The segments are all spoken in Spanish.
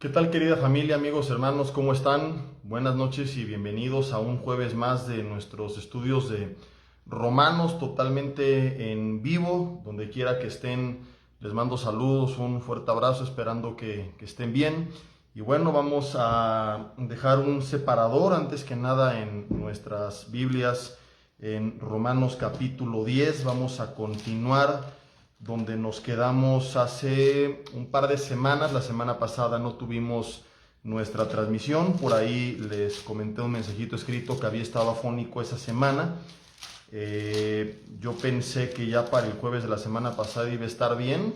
¿Qué tal, querida familia, amigos, hermanos? ¿Cómo están? Buenas noches y bienvenidos a un jueves más de nuestros estudios de Romanos, totalmente en vivo. Donde quiera que estén, les mando saludos, un fuerte abrazo, esperando que estén bien. Y bueno, vamos a dejar un separador antes que nada en nuestras Biblias, en Romanos capítulo 10. Vamos a continuar donde nos quedamos hace un par de semanas. La semana pasada no tuvimos nuestra transmisión, por ahí les comenté un mensajito escrito que había estado afónico esa semana. Yo pensé que ya para el jueves de la semana pasada iba a estar bien,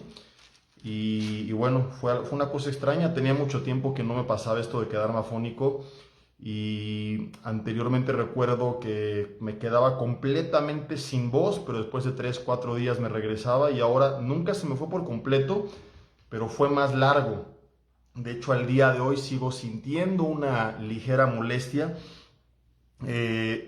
y bueno, fue una cosa extraña. Tenía mucho tiempo que no me pasaba esto de quedarme afónico, y anteriormente recuerdo que me quedaba completamente sin voz, pero después de 3 4 días me regresaba, y ahora nunca se me fue por completo, pero fue más largo. De hecho, al día de hoy sigo sintiendo una ligera molestia.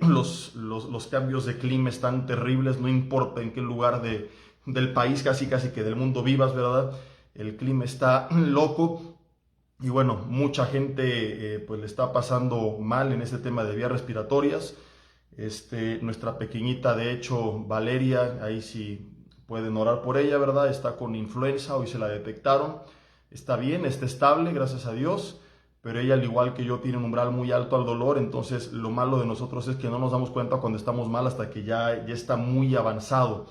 Los cambios de clima están terribles, no importa en qué lugar del país, casi que del mundo vivas, ¿verdad? El clima está loco. Y bueno, mucha gente pues le está pasando mal en este tema de vías respiratorias. Nuestra pequeñita, de hecho, Valeria, ahí sí pueden orar por ella, ¿verdad? Está con influenza, hoy se la detectaron. Está bien, está estable, gracias a Dios, pero ella, al igual que yo, tiene un umbral muy alto al dolor. Entonces lo malo de nosotros es que no nos damos cuenta cuando estamos mal hasta que ya está muy avanzado.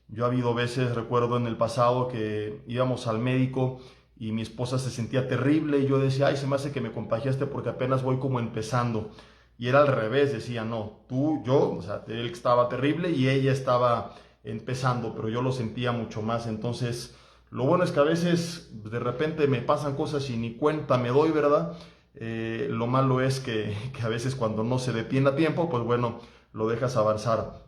Yo ha habido veces, recuerdo en el pasado, que íbamos al médico y mi esposa se sentía terrible y yo decía, ay, se me hace que me contagiaste porque apenas voy como empezando. Y era al revés, decía, no, yo, o sea, él estaba terrible y ella estaba empezando, pero yo lo sentía mucho más. Entonces, lo bueno es que a veces de repente me pasan cosas y ni cuenta me doy, ¿verdad? Lo malo es que a veces cuando no se detiene a tiempo, pues bueno, lo dejas avanzar.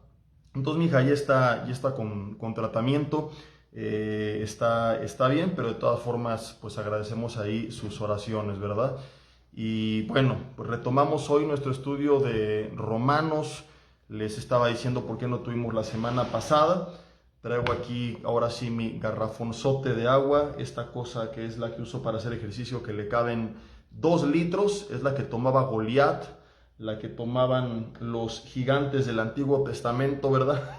Entonces mi hija ya está con tratamiento. Está bien, pero de todas formas pues agradecemos ahí sus oraciones, ¿verdad? Y bueno, pues retomamos hoy nuestro estudio de Romanos. Les estaba diciendo por qué no tuvimos la semana pasada. Traigo aquí ahora sí mi garrafonzote de agua, esta cosa que es la que uso para hacer ejercicio, que le caben 2 litros, es la que tomaba Goliat, la que tomaban los gigantes del Antiguo Testamento, ¿verdad?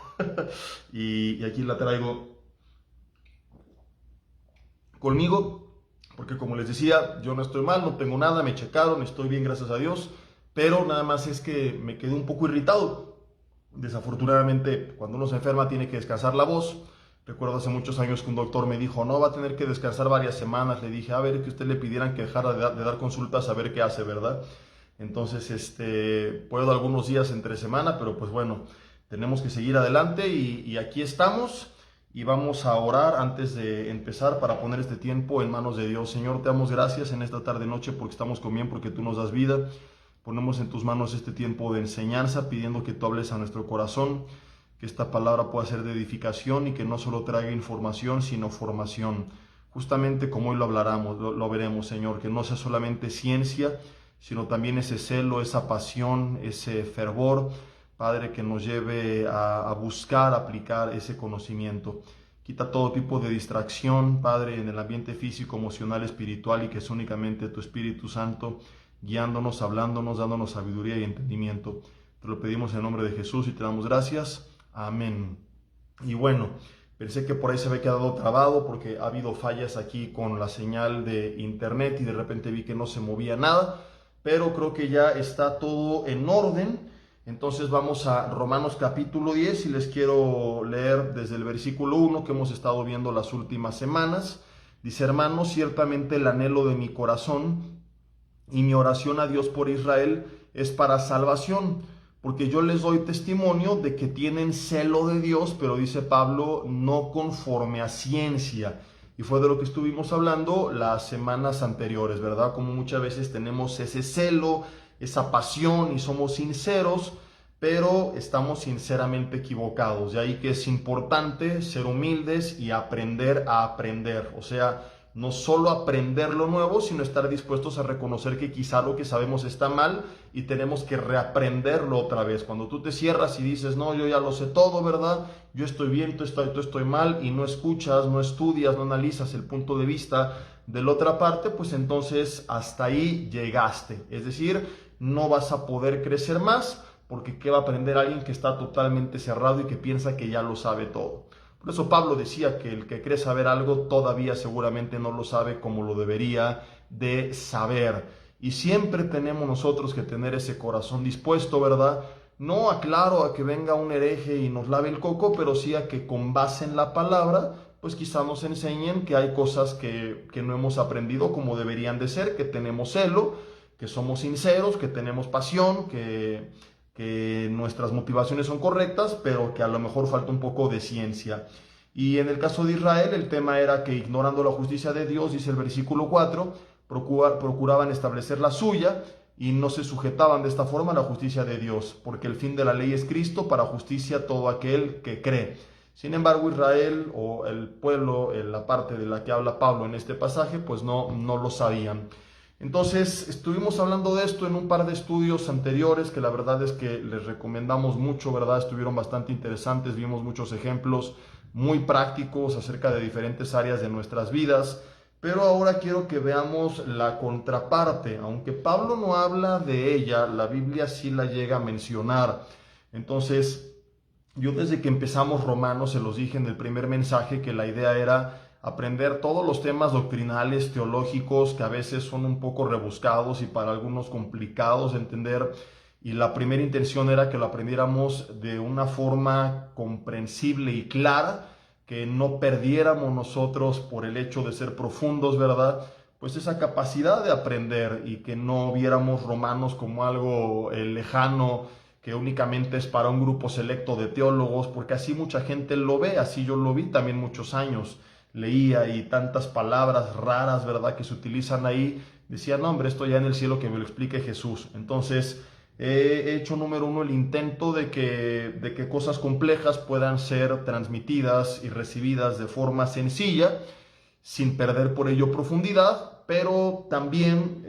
y aquí la traigo conmigo, porque como les decía, yo no estoy mal, no tengo nada, me checaron, estoy bien, gracias a Dios, pero nada más es que me quedé un poco irritado. Desafortunadamente, cuando uno se enferma tiene que descansar la voz. Recuerdo hace muchos años que un doctor me dijo, no, va a tener que descansar varias semanas. Le dije, a ver, que usted le pidieran que dejara de dar consultas, a ver qué hace, ¿verdad? Entonces, puedo algunos días entre semana, pero pues bueno, tenemos que seguir adelante, y aquí estamos. Y vamos a orar antes de empezar para poner este tiempo en manos de Dios. Señor, te damos gracias en esta tarde noche porque estamos con bien, porque tú nos das vida. Ponemos en tus manos este tiempo de enseñanza, pidiendo que tú hables a nuestro corazón, que esta palabra pueda ser de edificación y que no solo traiga información, sino formación. Justamente como hoy lo hablaremos, lo veremos, Señor, que no sea solamente ciencia, sino también ese celo, esa pasión, ese fervor, Padre, que nos lleve a buscar, aplicar ese conocimiento. Quita todo tipo de distracción, Padre, en el ambiente físico, emocional, espiritual, y que es únicamente tu Espíritu Santo guiándonos, hablándonos, dándonos sabiduría y entendimiento. Te lo pedimos en nombre de Jesús y te damos gracias. Amén. Y bueno, pensé que por ahí se había quedado trabado porque ha habido fallas aquí con la señal de internet y de repente vi que no se movía nada, pero creo que ya está todo en orden. Entonces vamos a Romanos capítulo 10 y les quiero leer desde el versículo 1 que hemos estado viendo las últimas semanas. Dice, hermanos, ciertamente el anhelo de mi corazón y mi oración a Dios por Israel es para salvación, porque yo les doy testimonio de que tienen celo de Dios, pero dice Pablo, no conforme a ciencia. Y fue de lo que estuvimos hablando las semanas anteriores, ¿verdad? Como muchas veces tenemos ese celo, esa pasión y somos sinceros, pero estamos sinceramente equivocados. De ahí que es importante ser humildes y aprender a aprender. O sea, no solo aprender lo nuevo, sino estar dispuestos a reconocer que quizá lo que sabemos está mal y tenemos que reaprenderlo otra vez. Cuando tú te cierras y dices, no, yo ya lo sé todo, ¿verdad? Yo estoy bien, tú estoy mal, y no escuchas, no estudias, no analizas el punto de vista de la otra parte, pues entonces hasta ahí llegaste. Es decir, no vas a poder crecer más, porque ¿qué va a aprender alguien que está totalmente cerrado y que piensa que ya lo sabe todo? Por eso Pablo decía que el que cree saber algo todavía seguramente no lo sabe como lo debería de saber. Y siempre tenemos nosotros que tener ese corazón dispuesto, ¿verdad? No, aclaro, a que venga un hereje y nos lave el coco, pero sí a que con base en la palabra, pues quizá nos enseñen que hay cosas que no hemos aprendido como deberían de ser, que tenemos celo, que somos sinceros, que tenemos pasión, que nuestras motivaciones son correctas, pero que a lo mejor falta un poco de ciencia. Y en el caso de Israel, el tema era que ignorando la justicia de Dios, dice el versículo 4, procuraban establecer la suya y no se sujetaban de esta forma a la justicia de Dios, porque el fin de la ley es Cristo, para justicia todo aquel que cree. Sin embargo, Israel, o el pueblo, la parte de la que habla Pablo en este pasaje, pues no lo sabían. Entonces, estuvimos hablando de esto en un par de estudios anteriores que la verdad es que les recomendamos mucho, ¿verdad? Estuvieron bastante interesantes, vimos muchos ejemplos muy prácticos acerca de diferentes áreas de nuestras vidas, pero ahora quiero que veamos la contraparte. Aunque Pablo no habla de ella, la Biblia sí la llega a mencionar. Entonces, yo desde que empezamos Romanos se los dije en el primer mensaje que la idea era aprender todos los temas doctrinales, teológicos, que a veces son un poco rebuscados y para algunos complicados de entender. Y la primera intención era que lo aprendiéramos de una forma comprensible y clara, que no perdiéramos nosotros por el hecho de ser profundos, ¿verdad? Pues esa capacidad de aprender, y que no viéramos Romanos como algo lejano, que únicamente es para un grupo selecto de teólogos, porque así mucha gente lo ve, así yo lo vi también muchos años. Leía y tantas palabras raras, ¿verdad?, que se utilizan ahí, decía, no hombre, esto ya en el cielo que me lo explique Jesús. Entonces, he hecho, número uno, el intento de que cosas complejas puedan ser transmitidas y recibidas de forma sencilla, sin perder por ello profundidad, pero también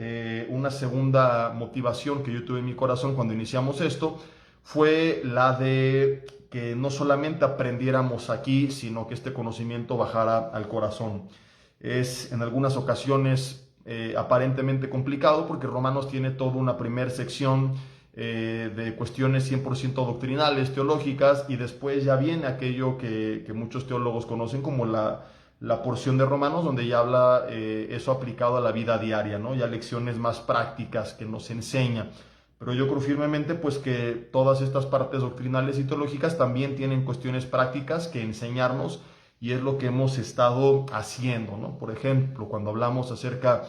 una segunda motivación que yo tuve en mi corazón cuando iniciamos esto fue la de que no solamente aprendiéramos aquí, sino que este conocimiento bajara al corazón. Es en algunas ocasiones aparentemente complicado, porque Romanos tiene toda una primera sección de cuestiones 100% doctrinales, teológicas, y después ya viene aquello que muchos teólogos conocen como la porción de Romanos, donde ya habla eso aplicado a la vida diaria, ¿no? Ya lecciones más prácticas que nos enseña. Pero yo creo firmemente pues que todas estas partes doctrinales y teológicas también tienen cuestiones prácticas que enseñarnos, y es lo que hemos estado haciendo, ¿no? Por ejemplo, cuando hablamos acerca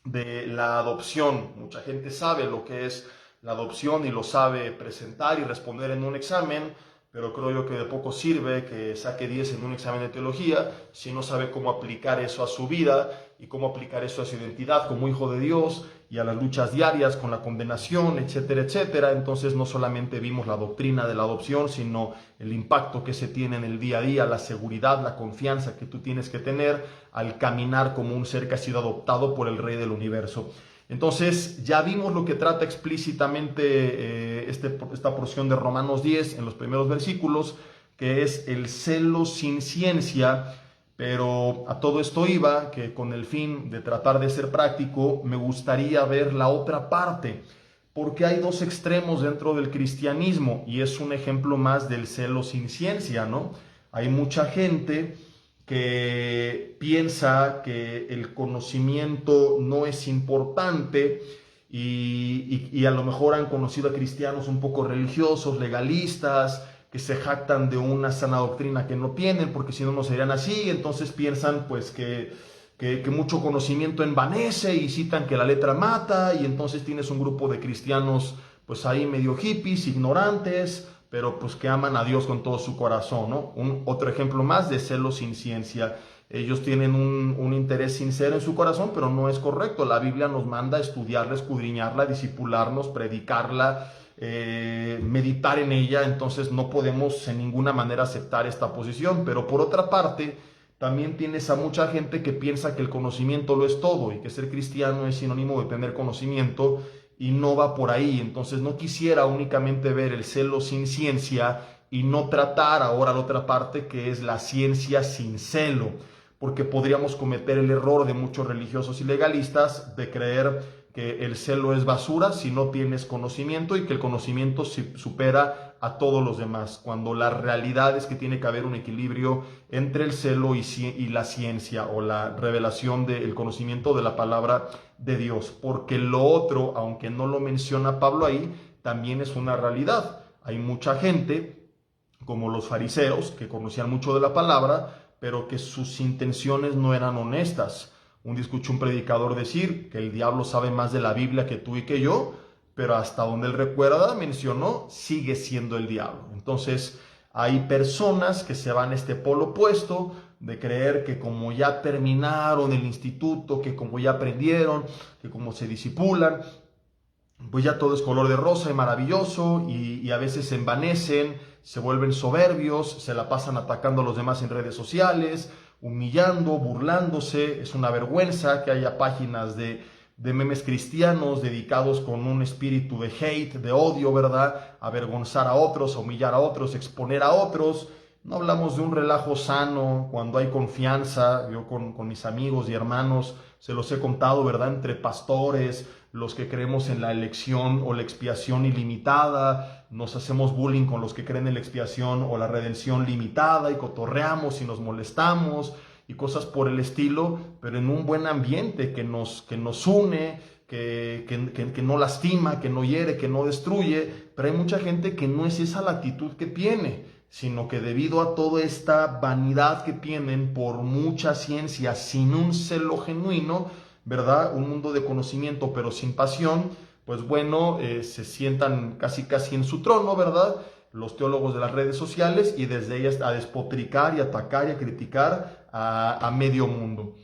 de la adopción, mucha gente sabe lo que es la adopción y lo sabe presentar y responder en un examen, pero creo yo que de poco sirve que saque 10 en un examen de teología si no sabe cómo aplicar eso a su vida y cómo aplicar eso a su identidad como hijo de Dios y a las luchas diarias con la condenación, etcétera, etcétera. Entonces no solamente vimos la doctrina de la adopción, sino el impacto que se tiene en el día a día, la seguridad, la confianza que tú tienes que tener al caminar como un ser que ha sido adoptado por el Rey del Universo. Entonces ya vimos lo que trata explícitamente esta porción de Romanos 10 en los primeros versículos, que es el celo sin ciencia, pero a todo esto iba que con el fin de tratar de ser práctico me gustaría ver la otra parte, porque hay dos extremos dentro del cristianismo y es un ejemplo más del celo sin ciencia, ¿no? Hay mucha gente que piensa que el conocimiento no es importante y a lo mejor han conocido a cristianos un poco religiosos, legalistas, que se jactan de una sana doctrina que no tienen, porque si no, no serían así. Entonces piensan pues que mucho conocimiento envanece y citan que la letra mata, y entonces tienes un grupo de cristianos pues ahí medio hippies, ignorantes, pero pues que aman a Dios con todo su corazón, ¿no? Otro ejemplo más de celo sin ciencia. Ellos tienen un interés sincero en su corazón, pero no es correcto. La Biblia nos manda a estudiarla, escudriñarla, discipularnos, predicarla, meditar en ella. Entonces no podemos en ninguna manera aceptar esta posición. Pero por otra parte, también tienes a mucha gente que piensa que el conocimiento lo es todo y que ser cristiano es sinónimo de tener conocimiento, y no va por ahí. Entonces no quisiera únicamente ver el celo sin ciencia y no tratar ahora la otra parte, que es la ciencia sin celo, porque podríamos cometer el error de muchos religiosos y legalistas de creer que el celo es basura si no tienes conocimiento y que el conocimiento supera a todos los demás, cuando la realidad es que tiene que haber un equilibrio entre el celo y la ciencia, o la revelación del conocimiento de la palabra de Dios, porque lo otro, aunque no lo menciona Pablo ahí, también es una realidad. Hay mucha gente, como los fariseos, que conocían mucho de la palabra, pero que sus intenciones no eran honestas. Un día escuché un predicador decir que el diablo sabe más de la Biblia que tú y que yo, pero hasta donde él recuerda, mencionó, sigue siendo el diablo. Entonces, hay personas que se van a este polo opuesto, de creer que como ya terminaron el instituto, que como ya aprendieron, que como se disipulan, pues ya todo es color de rosa y maravilloso, y a veces se envanecen, se vuelven soberbios, se la pasan atacando a los demás en redes sociales, humillando, burlándose. Es una vergüenza que haya páginas de memes cristianos dedicados con un espíritu de hate, de odio, ¿verdad? Avergonzar a otros, a humillar a otros, exponer a otros. No hablamos de un relajo sano, cuando hay confianza. Yo con mis amigos y hermanos se los he contado, ¿verdad? Entre pastores, los que creemos en la elección o la expiación ilimitada, nos hacemos bullying con los que creen en la expiación o la redención limitada, y cotorreamos y nos molestamos y cosas por el estilo, pero en un buen ambiente que nos une, que no lastima, que no hiere, que no destruye. Pero hay mucha gente que no es esa la actitud que tiene, sino que debido a toda esta vanidad que tienen por mucha ciencia, sin un celo genuino, ¿verdad? Un mundo de conocimiento pero sin pasión, pues bueno, se sientan casi en su trono, ¿verdad? Los teólogos de las redes sociales, y desde ellas a despotricar y atacar y a criticar a medio mundo.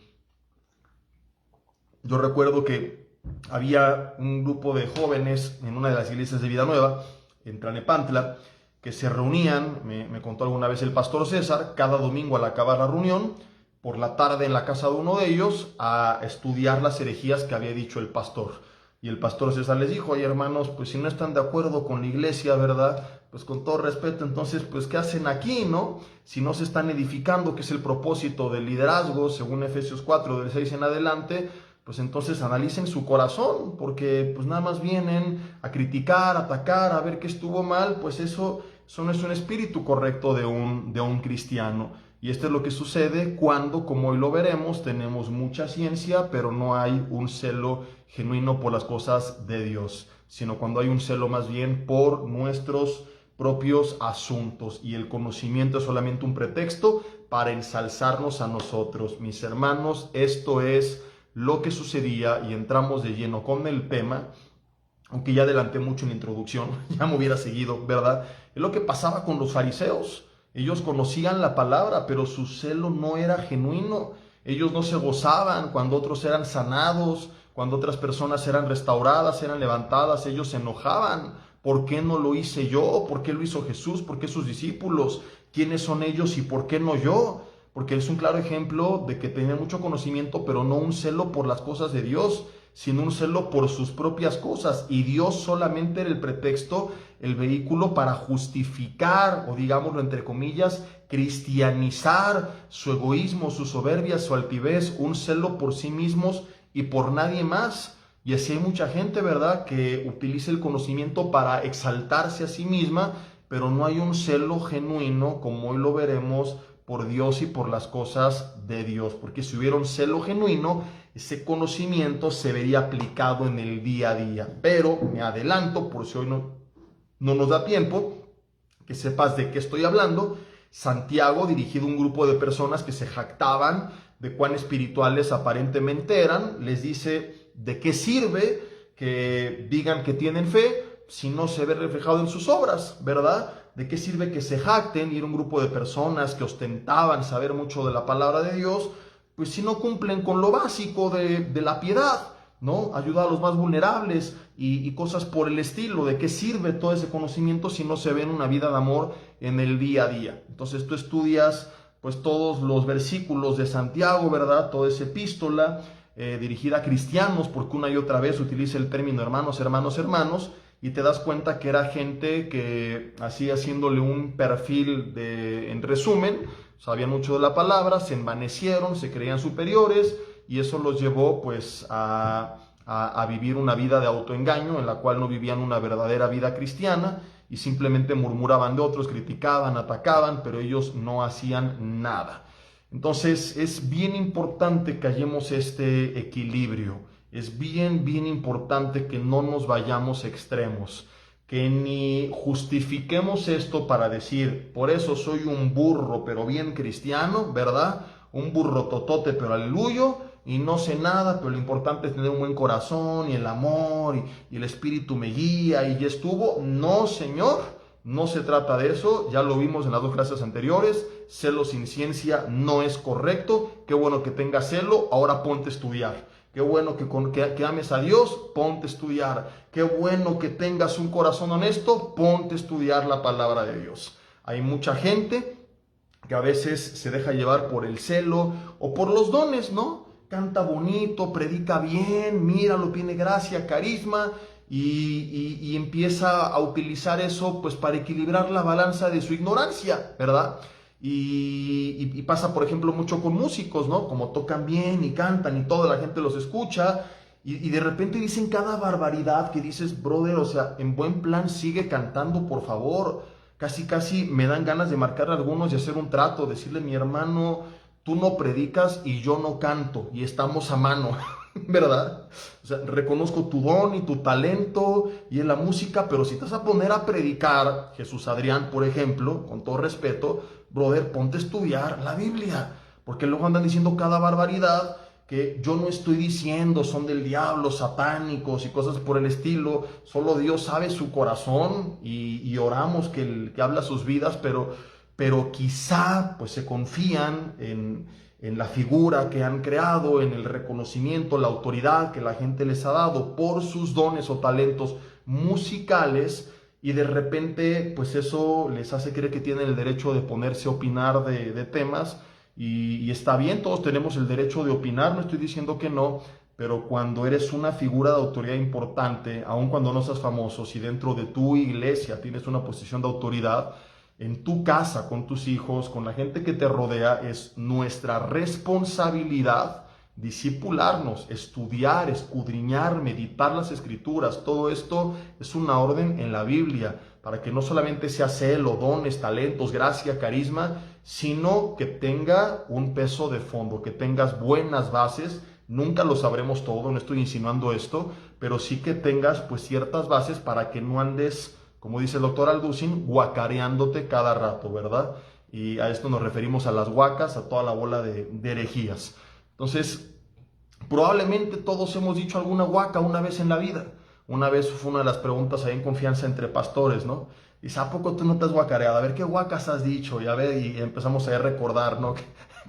Yo recuerdo que había un grupo de jóvenes en una de las iglesias de Vida Nueva, en Tlalnepantla, que se reunían, me contó alguna vez el pastor César, cada domingo al acabar la reunión, por la tarde en la casa de uno de ellos, a estudiar las herejías que había dicho el pastor. Y el pastor César les dijo: oye, hermanos, pues si no están de acuerdo con la iglesia, ¿verdad? Pues con todo respeto, entonces, pues ¿qué hacen aquí, no? Si no se están edificando, que es el propósito del liderazgo, según Efesios 4, del 6 en adelante, pues entonces analicen su corazón, porque pues nada más vienen a criticar, a atacar, a ver qué estuvo mal. Pues eso no es un espíritu correcto de un cristiano. Y esto es lo que sucede cuando, como hoy lo veremos, tenemos mucha ciencia, pero no hay un celo genuino por las cosas de Dios, sino cuando hay un celo más bien por nuestros propios asuntos, y el conocimiento es solamente un pretexto para ensalzarnos a nosotros. Mis hermanos, esto es lo que sucedía, y entramos de lleno con el tema, aunque ya adelanté mucho en la introducción, ya me hubiera seguido, ¿verdad? Es lo que pasaba con los fariseos. Ellos conocían la palabra, pero su celo no era genuino. Ellos no se gozaban cuando otros eran sanados, cuando otras personas eran restauradas, eran levantadas. Ellos se enojaban. ¿Por qué no lo hice yo? ¿Por qué lo hizo Jesús? ¿Por qué sus discípulos? ¿Quiénes son ellos y por qué no yo? Porque es un claro ejemplo de que tenían mucho conocimiento, pero no un celo por las cosas de Dios, sino un celo por sus propias cosas. Y Dios solamente era el pretexto, el vehículo para justificar, o digámoslo entre comillas, cristianizar su egoísmo, su soberbia, su altivez, un celo por sí mismos y por nadie más. Y así hay mucha gente, ¿verdad?, que utiliza el conocimiento para exaltarse a sí misma, pero no hay un celo genuino, como hoy lo veremos, por Dios y por las cosas de Dios. Porque si hubiera un celo genuino, ese conocimiento se vería aplicado en el día a día. Pero me adelanto, por si hoy no nos da tiempo, que sepas de qué estoy hablando. Santiago, dirigido a un grupo de personas que se jactaban de cuán espirituales aparentemente eran, les dice: ¿de qué sirve que digan que tienen fe si no se ve reflejado en sus obras, ¿verdad? ¿De qué sirve que se jacten? Y era un grupo de personas que ostentaban saber mucho de la palabra de Dios, pues si no cumplen con lo básico de la piedad, ¿no? Ayudar a los más vulnerables y cosas por el estilo. ¿De qué sirve todo ese conocimiento si no se ve en una vida de amor en el día a día? Entonces tú estudias pues todos los versículos de Santiago, ¿verdad? Toda esa epístola dirigida a cristianos, porque una y otra vez utiliza el término hermanos, hermanos, hermanos, y te das cuenta que era gente que, así haciéndole un perfil en resumen, sabían mucho de la palabra, se envanecieron, se creían superiores, y eso los llevó pues a vivir una vida de autoengaño, en la cual no vivían una verdadera vida cristiana, y simplemente murmuraban de otros, criticaban, atacaban, pero ellos no hacían nada. Entonces es bien importante que hallemos este equilibrio. Es bien importante que no nos vayamos extremos, que ni justifiquemos esto para decir, por eso soy un burro, pero bien cristiano, ¿verdad? Un burro totote, pero aleluyo, y no sé nada, pero lo importante es tener un buen corazón y el amor y el espíritu me guía y ya estuvo. No, Señor, no se trata de eso, ya lo vimos en las dos clases anteriores. Celo sin ciencia no es correcto. Qué bueno que tengas celo, ahora ponte a estudiar. Qué bueno que ames a Dios, ponte a estudiar. Qué bueno que tengas un corazón honesto, ponte a estudiar la palabra de Dios. Hay mucha gente que a veces se deja llevar por el celo o por los dones, ¿no? Canta bonito, predica bien, míralo, tiene gracia, carisma, y empieza a utilizar eso pues para equilibrar la balanza de su ignorancia, ¿verdad? Y pasa, por ejemplo, mucho con músicos, ¿no? Como tocan bien y cantan y toda la gente los escucha, y de repente dicen cada barbaridad que dices, brother, o sea, en buen plan sigue cantando, por favor. Casi me dan ganas de marcar a algunos y hacer un trato, decirle, mi hermano, tú no predicas y yo no canto, y estamos a mano, ¿verdad? O sea, reconozco tu don y tu talento y en la música, pero si te vas a poner a predicar, Jesús Adrián, por ejemplo, con todo respeto, brother, ponte a estudiar la Biblia, porque luego andan diciendo cada barbaridad que yo no estoy diciendo, son del diablo, satánicos y cosas por el estilo. Solo Dios sabe su corazón, y oramos que el que habla sus vidas, pero quizá pues se confían en la figura que han creado, en el reconocimiento, la autoridad que la gente les ha dado por sus dones o talentos musicales, y de repente pues eso les hace creer que tienen el derecho de ponerse a opinar de temas, y está bien, todos tenemos el derecho de opinar, no estoy diciendo que no, pero cuando eres una figura de autoridad importante, aun cuando no seas famoso, si dentro de tu iglesia tienes una posición de autoridad, en tu casa, con tus hijos, con la gente que te rodea, es nuestra responsabilidad discipularnos, estudiar, escudriñar, meditar las escrituras. Todo esto es una orden en la Biblia, para que no solamente sea celo, dones, talentos, gracia, carisma, sino que tenga un peso de fondo, que tengas buenas bases. Nunca lo sabremos todo, no estoy insinuando esto, pero sí que tengas pues ciertas bases para que no andes, como dice el doctor Alducin, guacareándote cada rato, ¿verdad? Y a esto nos referimos a las guacas, a toda la bola de herejías. Entonces, probablemente todos hemos dicho alguna guaca una vez en la vida. Una vez fue una de las preguntas ahí en confianza entre pastores, ¿no? Dice, ¿a poco tú no te has guacareado? A ver, ¿qué guacas has dicho? Y a ver, y empezamos a recordar, ¿no?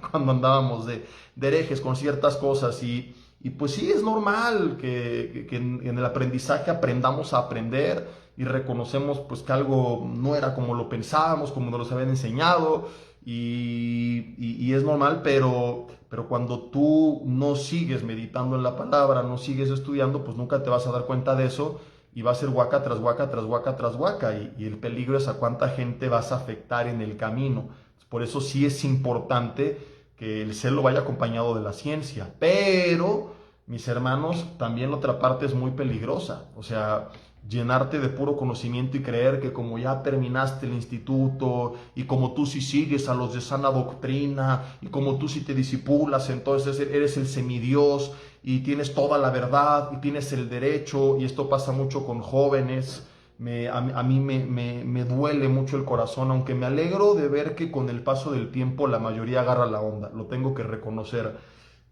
Cuando andábamos de herejes con ciertas cosas, y pues sí, es normal que en el aprendizaje aprendamos a aprender, y reconocemos pues que algo no era como lo pensábamos, como nos lo habían enseñado, y es normal, pero cuando tú no sigues meditando en la palabra, no sigues estudiando, pues nunca te vas a dar cuenta de eso, y va a ser guaca tras guaca tras guaca tras guaca, y el peligro es a cuánta gente vas a afectar en el camino. Por eso sí es importante que el celo vaya acompañado de la ciencia, pero, mis hermanos, también la otra parte es muy peligrosa. O sea, llenarte de puro conocimiento y creer que como ya terminaste el instituto, y como tú sí sigues a los de sana doctrina, y como tú sí te disipulas, entonces eres el semidios y tienes toda la verdad y tienes el derecho. Y esto pasa mucho con jóvenes. A mí me duele mucho el corazón, aunque me alegro de ver que con el paso del tiempo la mayoría agarra la onda, lo tengo que reconocer.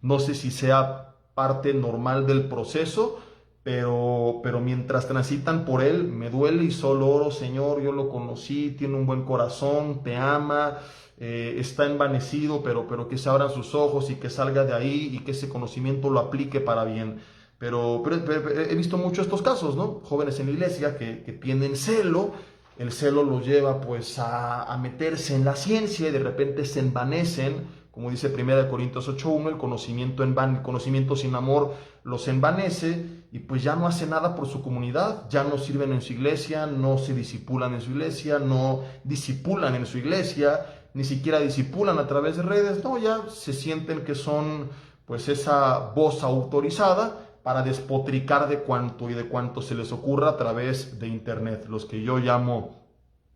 No sé si sea parte normal del proceso, pero mientras transitan por él, me duele, y solo oro, Señor, yo lo conocí, tiene un buen corazón, te ama, está envanecido, pero que se abran sus ojos y que salga de ahí, y que ese conocimiento lo aplique para bien. Pero he visto mucho estos casos, ¿no? Jóvenes en la iglesia que tienen celo, el celo los lleva pues a meterse en la ciencia y de repente se envanecen, como dice 1 Corintios 8:1, el conocimiento sin amor los envanece y pues ya no hacen nada por su comunidad, ya no sirven en su iglesia, no se disipulan en su iglesia, no disipulan en su iglesia, ni siquiera disipulan a través de redes, no, ya se sienten que son pues esa voz autorizada para despotricar de cuanto y de cuanto se les ocurra a través de internet, los que yo llamo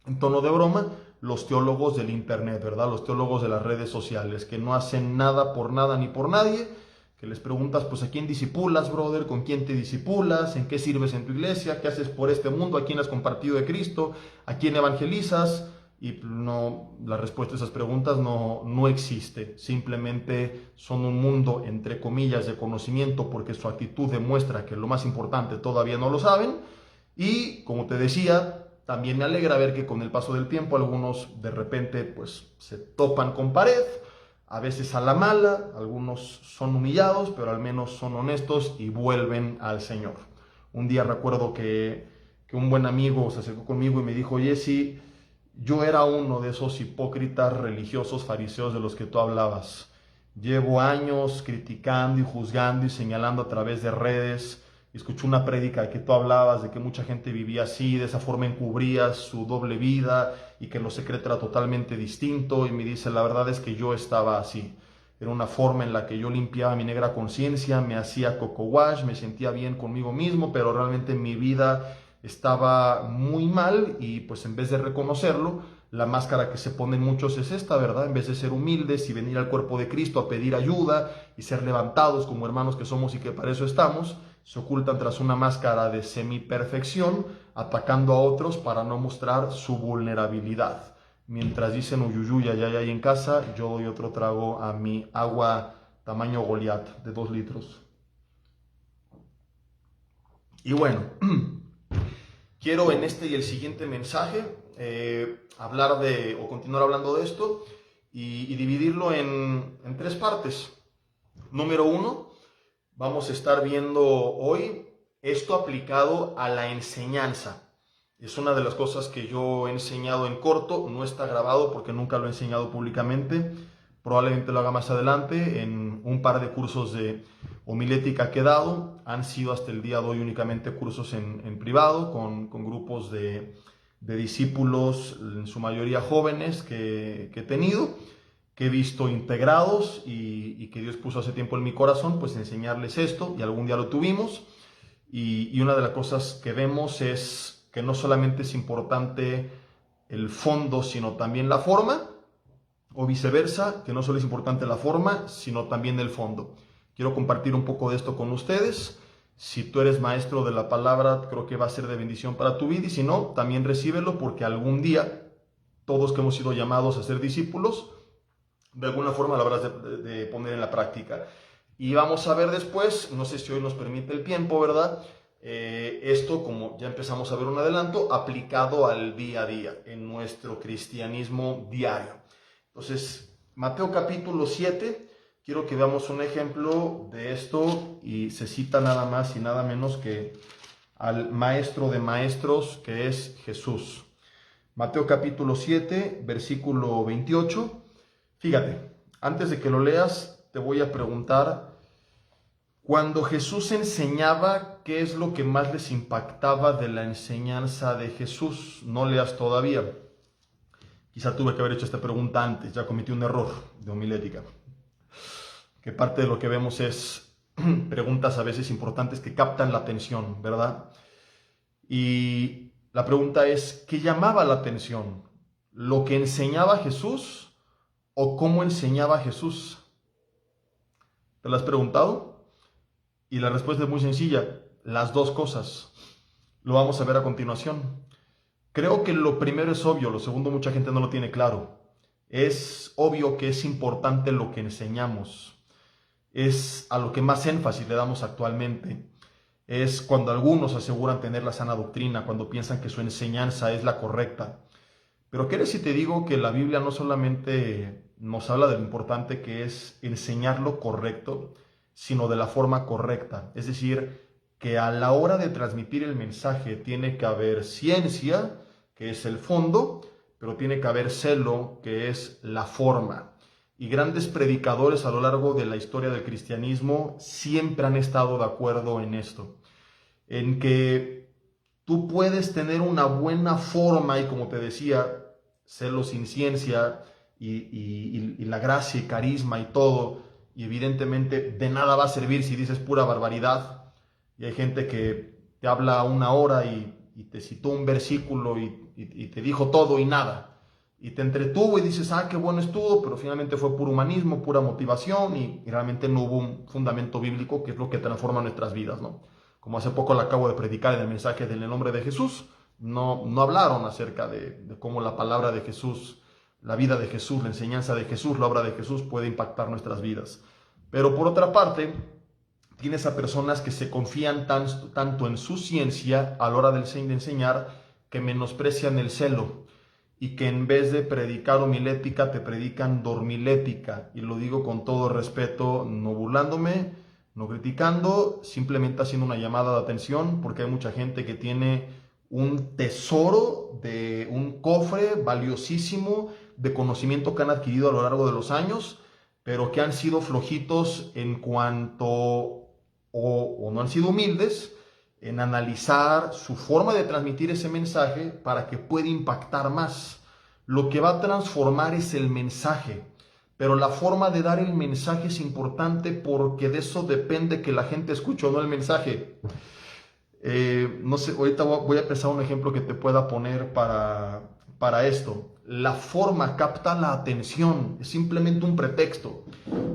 en tono de broma los teólogos del internet, ¿verdad? Los teólogos de las redes sociales, que no hacen nada por nada ni por nadie, que les preguntas, pues, ¿a quién disipulas, brother? ¿Con quién te disipulas? ¿En qué sirves en tu iglesia? ¿Qué haces por este mundo? ¿A quién has compartido de Cristo? ¿A quién evangelizas? Y no, la respuesta a esas preguntas no existe. Simplemente son un mundo, entre comillas, de conocimiento, porque su actitud demuestra que lo más importante todavía no lo saben. Y, como te decía, también me alegra ver que con el paso del tiempo algunos de repente pues se topan con pared, a veces a la mala, algunos son humillados, pero al menos son honestos y vuelven al Señor. Un día recuerdo que un buen amigo se acercó conmigo y me dijo, Jesse, yo era uno de esos hipócritas religiosos fariseos de los que tú hablabas. Llevo años criticando y juzgando y señalando a través de redes. Escuché una prédica de que tú hablabas de que mucha gente vivía así, de esa forma encubrías su doble vida y que lo secreto era totalmente distinto. Y me dice, la verdad es que yo estaba así. Era una forma en la que yo limpiaba mi negra conciencia, me hacía coco wash, me sentía bien conmigo mismo, pero realmente mi vida estaba muy mal y pues en vez de reconocerlo, la máscara que se ponen muchos es esta, ¿verdad? En vez de ser humildes y venir al cuerpo de Cristo a pedir ayuda y ser levantados como hermanos que somos y que para eso estamos, se ocultan tras una máscara de semiperfección, atacando a otros para no mostrar su vulnerabilidad. Mientras dicen uyuyuy, ay en casa, yo doy otro trago a mi agua tamaño Goliat de 2 litros. Y bueno, quiero en este y el siguiente mensaje hablar de, o continuar hablando de esto y dividirlo en 3 partes. Número 1, vamos a estar viendo hoy esto aplicado a la enseñanza. Es una de las cosas que yo he enseñado en corto, no está grabado porque nunca lo he enseñado públicamente. Probablemente lo haga más adelante en un par de cursos de homilética que he dado. Han sido hasta el día de hoy únicamente cursos en privado con grupos de discípulos, en su mayoría jóvenes que he tenido, que he visto integrados y que Dios puso hace tiempo en mi corazón, pues enseñarles esto, y algún día lo tuvimos. Y una de las cosas que vemos es que no solamente es importante el fondo, sino también la forma, o viceversa, que no solo es importante la forma, sino también el fondo. Quiero compartir un poco de esto con ustedes. Si tú eres maestro de la palabra, creo que va a ser de bendición para tu vida, y si no, también recíbelo, porque algún día, todos que hemos sido llamados a ser discípulos, de alguna forma lo habrás de poner en la práctica. Y vamos a ver después, no sé si hoy nos permite el tiempo, ¿verdad? Esto, como ya empezamos a ver un adelanto, aplicado al día a día, en nuestro cristianismo diario. Entonces, Mateo capítulo 7, quiero que veamos un ejemplo de esto, y se cita nada más y nada menos que al maestro de maestros, que es Jesús. Mateo capítulo 7, versículo 28. Fíjate, antes de que lo leas, te voy a preguntar, cuando Jesús enseñaba, ¿qué es lo que más les impactaba de la enseñanza de Jesús? No leas todavía. Quizá tuve que haber hecho esta pregunta antes, ya cometí un error de homilética. Que parte de lo que vemos es preguntas a veces importantes que captan la atención, ¿verdad? Y la pregunta es, ¿qué llamaba la atención? ¿Lo que enseñaba Jesús o cómo enseñaba Jesús? ¿Te lo has preguntado? Y la respuesta es muy sencilla, las dos cosas. Lo vamos a ver a continuación. Creo que lo primero es obvio, lo segundo mucha gente no lo tiene claro. Es obvio que es importante lo que enseñamos. Es a lo que más énfasis le damos actualmente. Es cuando algunos aseguran tener la sana doctrina, cuando piensan que su enseñanza es la correcta. Pero ¿qué si te digo que la Biblia no solamente nos habla de lo importante que es enseñar lo correcto, sino de la forma correcta? Es decir, que a la hora de transmitir el mensaje tiene que haber ciencia, que es el fondo, pero tiene que haber celo, que es la forma. Y grandes predicadores a lo largo de la historia del cristianismo siempre han estado de acuerdo en esto, en que tú puedes tener una buena forma y, como te decía, celo sin ciencia y la gracia y carisma y todo, y evidentemente de nada va a servir si dices pura barbaridad. Y hay gente que te habla una hora y te citó un versículo y te dijo todo y nada. Y te entretuvo y dices, qué bueno estuvo, pero finalmente fue puro humanismo, pura motivación y realmente no hubo un fundamento bíblico, que es lo que transforma nuestras vidas, ¿no? Como hace poco le acabo de predicar en el mensaje del nombre de Jesús, no hablaron acerca de cómo la palabra de Jesús, la vida de Jesús, la enseñanza de Jesús, la obra de Jesús puede impactar nuestras vidas. Pero por otra parte, tienes a personas que se confían tanto en su ciencia a la hora de enseñar, que menosprecian el celo y que en vez de predicar homilética te predican dormilética. Y lo digo con todo respeto, no burlándome, no criticando, simplemente haciendo una llamada de atención, porque hay mucha gente que tiene un tesoro, de un cofre valiosísimo de conocimiento que han adquirido a lo largo de los años, pero que han sido flojitos en cuanto o no han sido humildes en analizar su forma de transmitir ese mensaje para que pueda impactar más. Lo que va a transformar es el mensaje, pero la forma de dar el mensaje es importante, porque de eso depende que la gente escuche o no el mensaje. No sé, ahorita voy a pensar un ejemplo que te pueda poner para esto. La forma capta la atención, es simplemente un pretexto.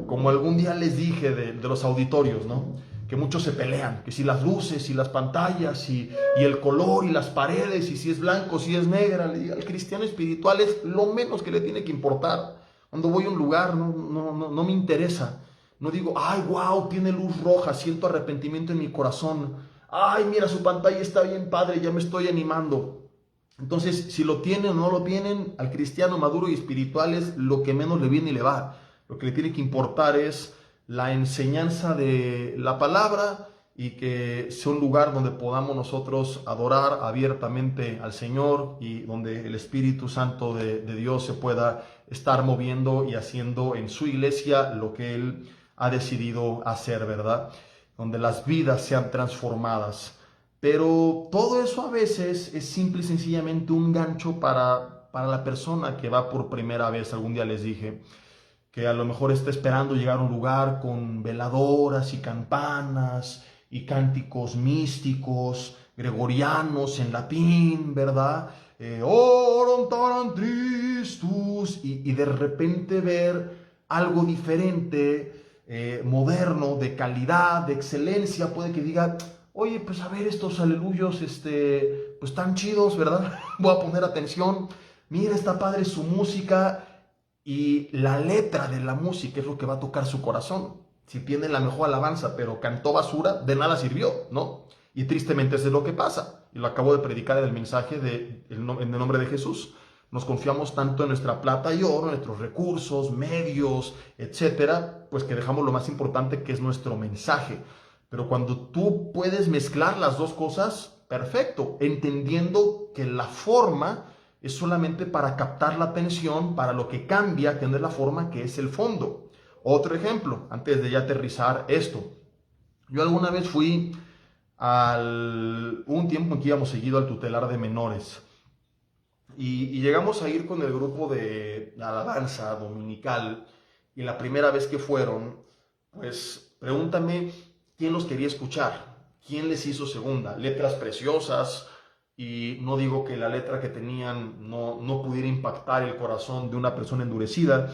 Como algún día les dije de los auditorios, ¿no? Que muchos se pelean, que si las luces y las pantallas y el color y las paredes y si es blanco, si es negra. Al cristiano espiritual es lo menos que le tiene que importar. Cuando voy a un lugar no me interesa. No digo, ay, wow, tiene luz roja, siento arrepentimiento en mi corazón. Ay, mira, su pantalla está bien padre, ya me estoy animando. Entonces, si lo tienen o no lo tienen, al cristiano maduro y espiritual es lo que menos le viene y le va. Lo que le tiene que importar es la enseñanza de la palabra, y que sea un lugar donde podamos nosotros adorar abiertamente al Señor y donde el Espíritu Santo de Dios se pueda estar moviendo y haciendo en su iglesia lo que Él ha decidido hacer, ¿verdad? Donde las vidas sean transformadas. Pero todo eso a veces es simple y sencillamente un gancho para la persona que va por primera vez. Algún día les dije que a lo mejor está esperando llegar a un lugar con veladoras y campanas y cánticos místicos, gregorianos en latín, ¿verdad? Orum taran tristus, y de repente ver algo diferente, moderno, de calidad, de excelencia. Puede que diga, oye, pues a ver, estos aleluyos, pues tan chidos, ¿verdad? Voy a poner atención. Mira, está padre su música. Y la letra de la música es lo que va a tocar su corazón. Si tiene la mejor alabanza, pero cantó basura, de nada sirvió, ¿no? Y tristemente eso es lo que pasa. Y lo acabo de predicar en el mensaje en el nombre de Jesús. Nos confiamos tanto en nuestra plata y oro, en nuestros recursos, medios, etcétera, pues que dejamos lo más importante, que es nuestro mensaje. Pero cuando tú puedes mezclar las dos cosas, perfecto, entendiendo que la forma es solamente para captar la atención, para lo que cambia, que no es la forma, que es el fondo. Otro ejemplo, antes de ya aterrizar esto. Yo alguna vez fui un tiempo en que íbamos seguido al tutelar de menores. Y llegamos a ir con el grupo de alabanza dominical. Y la primera vez que fueron, pues pregúntame quién los quería escuchar, quién les hizo segunda. Letras preciosas. Y no digo que la letra que tenían no pudiera impactar el corazón de una persona endurecida,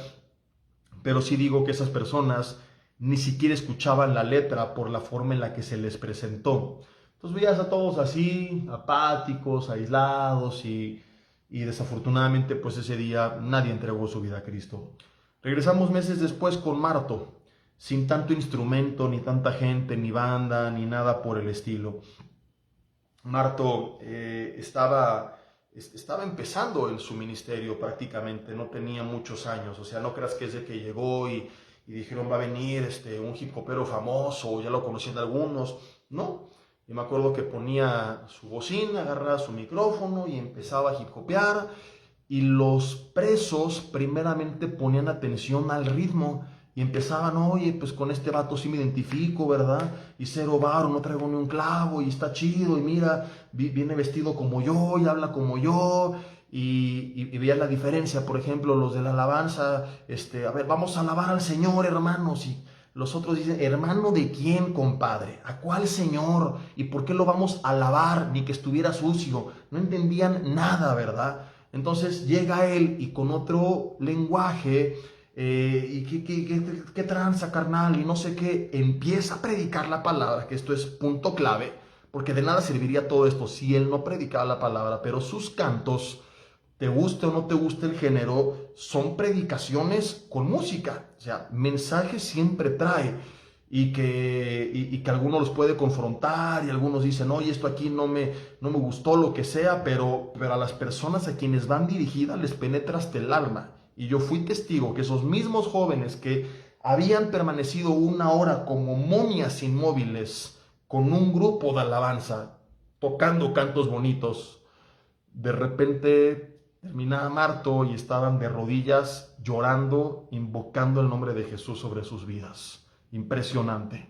pero sí digo que esas personas ni siquiera escuchaban la letra por la forma en la que se les presentó. Entonces veías a todos así, apáticos, aislados, y desafortunadamente pues ese día nadie entregó su vida a Cristo. Regresamos meses después con Marto, sin tanto instrumento, ni tanta gente, ni banda, ni nada por el estilo. Marto estaba empezando en su ministerio prácticamente, no tenía muchos años. O sea, no creas que es de que llegó y dijeron va a venir un hip hopero famoso, ya lo conocían algunos. No, Y me acuerdo que ponía su bocina, agarraba su micrófono y empezaba a hip hopear. Y los presos primeramente ponían atención al ritmo y empezaban, oye, pues con este vato sí me identifico, ¿verdad? Y cero varo, no traigo ni un clavo y está chido y mira, viene vestido como yo y habla como yo. Y veían la diferencia, por ejemplo, los de la alabanza, a ver, vamos a alabar al Señor, hermanos. Y los otros dicen, ¿hermano de quién, compadre? ¿A cuál Señor? ¿Y por qué lo vamos a alabar? Ni que estuviera sucio. No entendían nada, ¿verdad? Entonces llega él y con otro lenguaje, y qué tranza, carnal, y no sé qué, empieza a predicar la palabra, que esto es punto clave, porque de nada serviría todo esto si él no predicaba la palabra, pero sus cantos, te guste o no te guste el género, son predicaciones con música, o sea, mensaje siempre trae. Y que algunos los puede confrontar y algunos dicen, oye, esto aquí no me gustó, lo que sea, pero a las personas a quienes van dirigidas les penetra hasta el alma. Y yo fui testigo que esos mismos jóvenes que habían permanecido una hora como momias inmóviles con un grupo de alabanza, tocando cantos bonitos, de repente terminaba Marto y estaban de rodillas llorando, invocando el nombre de Jesús sobre sus vidas. Impresionante.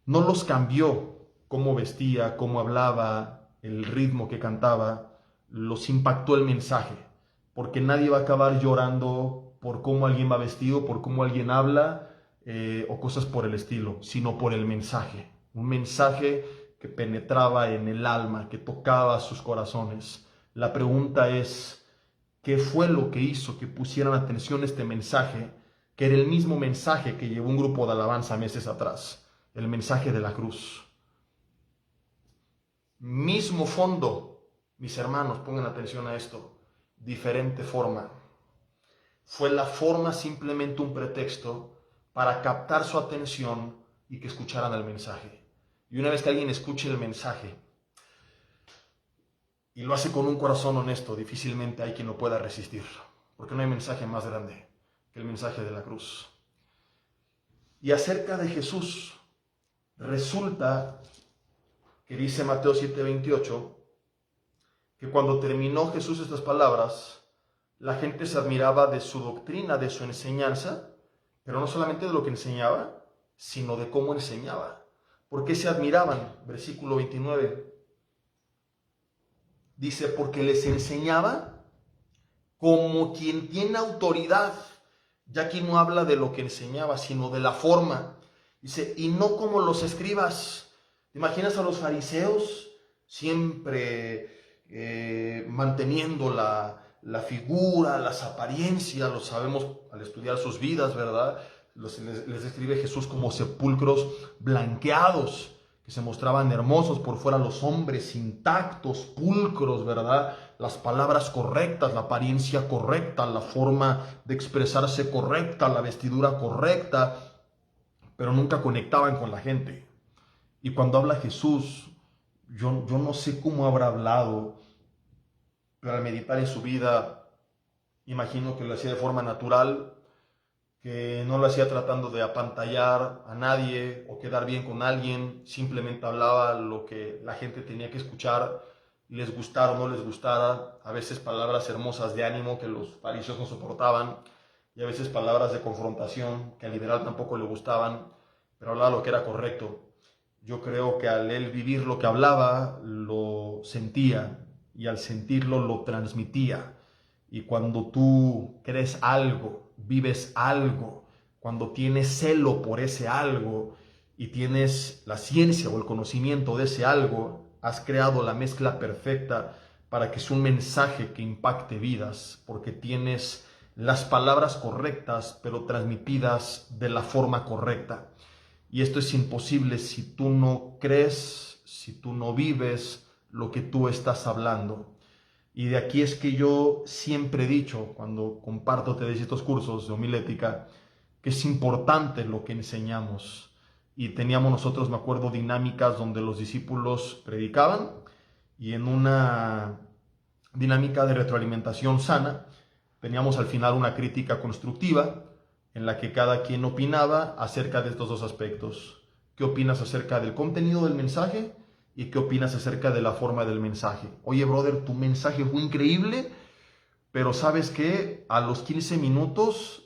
No los cambió cómo vestía, cómo hablaba, el ritmo que cantaba, los impactó el mensaje, porque nadie va a acabar llorando por cómo alguien va vestido, por cómo alguien habla, o cosas por el estilo, sino por el mensaje. Un mensaje que penetraba en el alma, que tocaba sus corazones. La pregunta es, ¿qué fue lo que hizo que pusieran atención a este mensaje, que era el mismo mensaje que llevó un grupo de alabanza meses atrás? El mensaje de la cruz. Mismo fondo, mis hermanos, pongan atención a esto, diferente forma. Fue la forma simplemente un pretexto para captar su atención y que escucharan el mensaje. Y una vez que alguien escuche el mensaje y lo hace con un corazón honesto, difícilmente hay quien lo pueda resistir, porque no hay mensaje más grande que el mensaje de la cruz. Y acerca de Jesús, resulta que dice Mateo 7:28, que cuando terminó Jesús estas palabras, la gente se admiraba de su doctrina, de su enseñanza, pero no solamente de lo que enseñaba, sino de cómo enseñaba. ¿Por qué se admiraban? Versículo 29. Dice, porque les enseñaba como quien tiene autoridad. Ya aquí no habla de lo que enseñaba, sino de la forma. Dice, y no como los escribas. ¿Te imaginas a los fariseos siempre manteniendo la figura, las apariencias? Lo sabemos al estudiar sus vidas, ¿verdad? Les describe Jesús como sepulcros blanqueados, que se mostraban hermosos por fuera, los hombres intactos, pulcros, ¿verdad? Las palabras correctas, la apariencia correcta, la forma de expresarse correcta, la vestidura correcta, pero nunca conectaban con la gente. Y cuando habla Jesús, yo no sé cómo habrá hablado, pero al meditar en su vida, imagino que lo hacía de forma natural, que no lo hacía tratando de apantallar a nadie o quedar bien con alguien, simplemente hablaba lo que la gente tenía que escuchar, les gustara o no les gustara, a veces palabras hermosas de ánimo que los fariseos no soportaban, y a veces palabras de confrontación que al liberal tampoco le gustaban, pero hablaba lo que era correcto. Yo creo que al él vivir lo que hablaba, lo sentía, y al sentirlo lo transmitía. Y cuando tú crees algo, vives algo, cuando tienes celo por ese algo y tienes la ciencia o el conocimiento de ese algo, has creado la mezcla perfecta para que sea un mensaje que impacte vidas, porque tienes las palabras correctas, pero transmitidas de la forma correcta. Y esto es imposible si tú no crees, si tú no vives lo que tú estás hablando. Y de aquí es que yo siempre he dicho, cuando comparto estos cursos de homilética, que es importante lo que enseñamos. Y teníamos nosotros, me acuerdo, dinámicas donde los discípulos predicaban y en una dinámica de retroalimentación sana teníamos al final una crítica constructiva en la que cada quien opinaba acerca de estos dos aspectos. ¿Qué opinas acerca del contenido del mensaje ¿Y qué opinas acerca de la forma del mensaje? Oye, brother, tu mensaje fue increíble, pero ¿sabes qué? A los 15 minutos,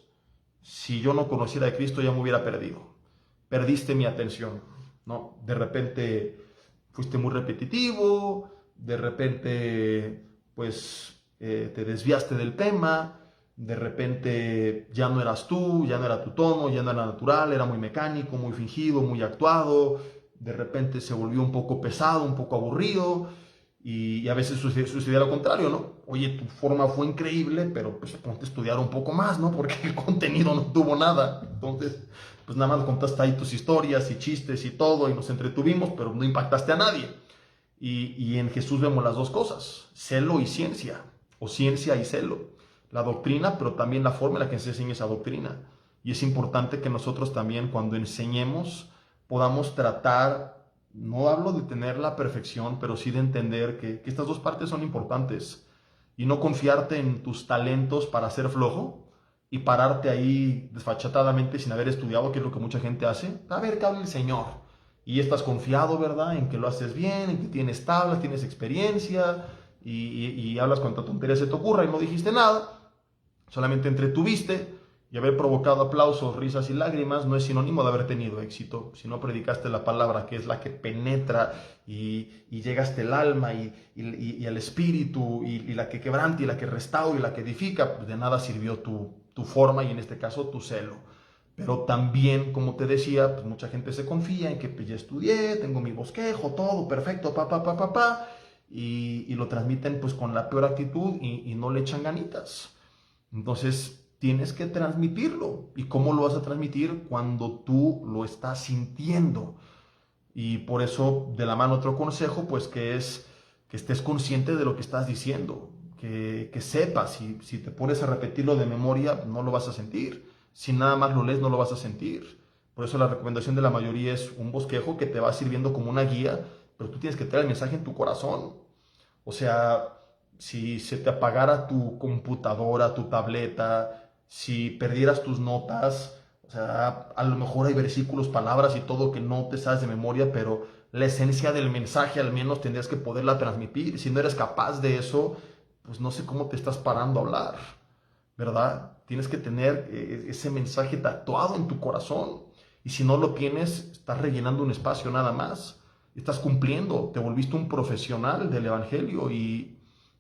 si yo no conociera a Cristo, ya me hubiera perdido. Perdiste mi atención, ¿no? De repente fuiste muy repetitivo, de repente, pues, te desviaste del tema, de repente ya no eras tú, ya no era tu tono, ya no era natural, era muy mecánico, muy fingido, muy actuado, de repente se volvió un poco pesado, un poco aburrido, y a veces sucedía lo contrario, ¿no? Oye, tu forma fue increíble, pero pues ponte a estudiar un poco más, ¿no? Porque el contenido no tuvo nada. Entonces, pues nada más contaste ahí tus historias y chistes y todo, y nos entretuvimos, pero no impactaste a nadie. Y en Jesús vemos las dos cosas, celo y ciencia, o ciencia y celo. La doctrina, pero también la forma en la que se enseña esa doctrina. Y es importante que nosotros también, cuando enseñemos, podamos tratar, no hablo de tener la perfección, pero sí de entender que estas dos partes son importantes. Y no confiarte en tus talentos para ser flojo y pararte ahí desfachatadamente sin haber estudiado, que es lo que mucha gente hace. A ver, ¿qué habla el Señor? Y estás confiado, ¿verdad? En que lo haces bien, en que tienes tablas, tienes experiencia y hablas cuanta tontería se te ocurra y no dijiste nada. Solamente entretuviste y haber provocado aplausos, risas y lágrimas no es sinónimo de haber tenido éxito. Si no predicaste la palabra, que es la que penetra y llega hasta el alma y el espíritu y la que quebranta y la que restaura y la que edifica, pues de nada sirvió tu forma y en este caso tu celo. Pero también, como te decía, pues mucha gente se confía en que pues, ya estudié, tengo mi bosquejo, todo perfecto, y lo transmiten pues con la peor actitud y no le echan ganitas. Entonces, tienes que transmitirlo. ¿Y cómo lo vas a transmitir? Cuando tú lo estás sintiendo. Y por eso, de la mano otro consejo, pues que es que estés consciente de lo que estás diciendo, que sepas, si te pones a repetirlo de memoria, no lo vas a sentir. Si nada más lo lees, no lo vas a sentir. Por eso la recomendación de la mayoría es un bosquejo que te va sirviendo como una guía, pero tú tienes que traer el mensaje en tu corazón. O sea, si se te apagara tu computadora, tu tableta, si perdieras tus notas, o sea, a lo mejor hay versículos, palabras y todo que no te sabes de memoria, pero la esencia del mensaje al menos tendrías que poderla transmitir. Si no eres capaz de eso, pues no sé cómo te estás parando a hablar, ¿verdad? Tienes que tener ese mensaje tatuado en tu corazón. Y si no lo tienes, estás rellenando un espacio nada más. Estás cumpliendo, te volviste un profesional del Evangelio y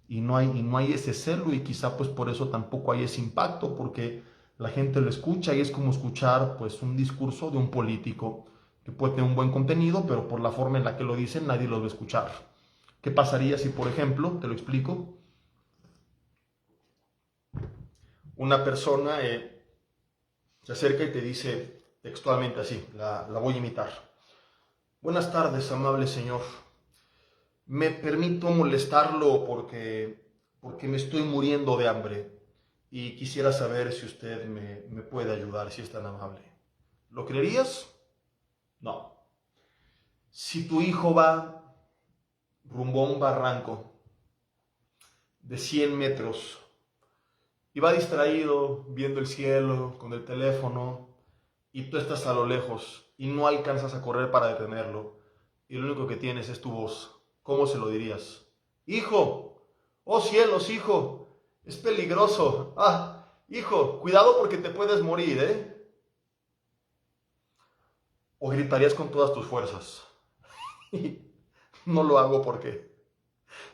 no hay ese celo y quizá pues por eso tampoco hay ese impacto porque la gente lo escucha y es como escuchar pues un discurso de un político que puede tener un buen contenido, pero por la forma en la que lo dicen nadie lo va a escuchar. ¿Qué pasaría si, por ejemplo, te lo explico, una persona se acerca y te dice textualmente así, la voy a imitar? Buenas tardes, amable señor. Me permito molestarlo porque me estoy muriendo de hambre y quisiera saber si usted me puede ayudar, si es tan amable. ¿Lo creerías? No. Si tu hijo va rumbo a un barranco de 100 metros y va distraído viendo el cielo con el teléfono y tú estás a lo lejos y no alcanzas a correr para detenerlo y lo único que tienes es tu voz, ¿cómo se lo dirías? Hijo, oh cielos, hijo, es peligroso. Ah, hijo, cuidado porque te puedes morir, ¿eh? O gritarías con todas tus fuerzas. No lo hago porque